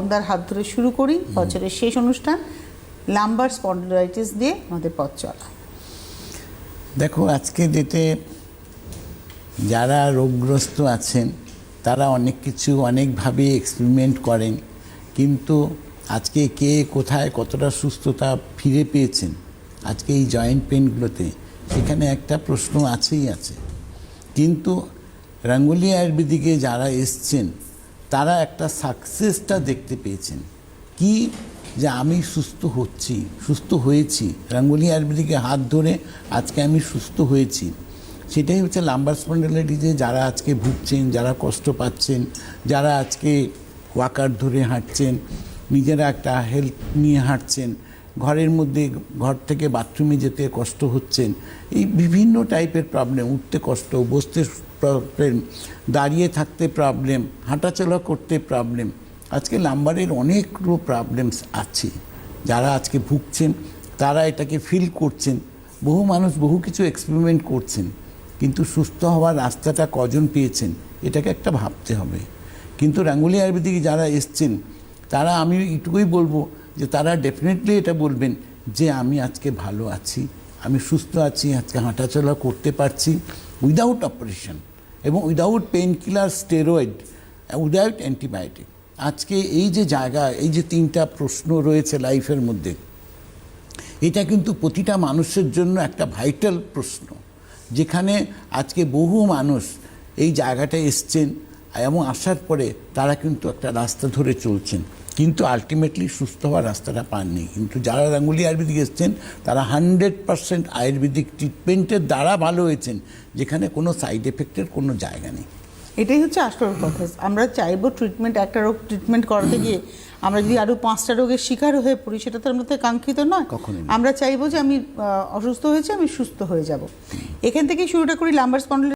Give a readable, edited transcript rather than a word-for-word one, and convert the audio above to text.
তপনদার হাত ধরে শুরু করি বছরের শেষ অনুষ্ঠান লাম্বার স্পন্ডিলাইটিস দিয়ে আমাদের পথ চলা। দেখো, আজকে ডেটে যারা রোগগ্রস্ত আছেন তারা অনেক কিছু অনেকভাবে এক্সপেরিমেন্ট করেন, কিন্তু আজকে কে কোথায় কতটা সুস্থতা ফিরে পেয়েছেন আজকে এই জয়েন্ট পেনগুলোতে, সেখানে একটা প্রশ্ন আছেই আছে। কিন্তু রাঙ্গুলি আয়ুর্বেদিকে যারা এসছেন তারা একটা সাকসেসটা দেখতে পেয়েছেন, কি যে আমি সুস্থ হয়েছি, রাঙ্গুলি আয়ুর্বেদিকে হাত ধরে আজকে আমি সুস্থ হয়েছি। সেটাই হচ্ছে লাম্বার স্পন্ডিলাইটিসে যারা আজকে ভুগছেন, যারা কষ্ট পাচ্ছেন, যারা আজকে ওয়াকার ধরে হাঁটছেন, নিজেরা একটা হেল্প নিয়ে হাঁটছেন, ঘরের মধ্যে ঘর থেকে বাথরুমে যেতে কষ্ট হচ্ছেন, এই বিভিন্ন টাইপের প্রবলেম, উঠতে কষ্ট, বসতে প্রবলেম, দাঁড়িয়ে থাকতে প্রবলেম, হাঁটাচলা করতে প্রবলেম, আজকে লাম্বারের অনেকগুলো প্রবলেমস আছে। যারা আজকে ভুগছেন তারা এটাকে ফিল করছেন, বহু মানুষ বহু কিছু এক্সপেরিমেন্ট করছেন, কিন্তু সুস্থ হওয়ার রাস্তাটা কজন পেয়েছেন এটাকে একটা ভাবতে হবে। কিন্তু রাঙ্গুলি আয়ুর্বেদিকে যারা এসছেন তারা, আমি এটুকুই বলবো যে তারা ডেফিনেটলি এটা বলবেন যে আমি আজকে ভালো আছি, আমি সুস্থ আছি, আজকে হাঁটাচলা করতে পারছি উইদাউট অপারেশন এবং without pain killer, steroid, without antibiotic. আজকে এই যে জায়গা, এই যে তিনটা প্রশ্ন রয়েছে লাইফের মধ্যে, এটা কিন্তু প্রতিটা মানুষের জন্য একটা ভাইটাল প্রশ্ন, যেখানে আজকে বহু মানুষ এই জায়গাটায় এসছেন এবং আসার পরে তারা কিন্তু একটা রাস্তা ধরে চলছেন, কিন্তু আলটিমেটলি সুস্থ হওয়ার রাস্তাটা পাননি। কিন্তু যারা রাঙ্গুলি আয়ুর্বেদিক এসছেন তারা 100% আয়ুর্বেদিক ট্রিটমেন্টের দ্বারা ভালো হয়েছেন, যেখানে কোনো সাইড এফেক্টের কোনো জায়গা নেই। এটাই হচ্ছে আসল কথা। আমরা চাইবো ট্রিটমেন্ট, একটা রোগ ট্রিটমেন্ট করাতে গিয়ে আমরা যদি আরও 5টা রোগের শিকার হয়ে পড়ি, সেটা তো আমাদের কাঙ্ক্ষিত নয়। আমরা চাইবো যে আমি অসুস্থ হয়েছি, আমি সুস্থ হয়ে যাব। এখান থেকেই শুরুটা করি লাম্বার স্পন্ডিলাইটিস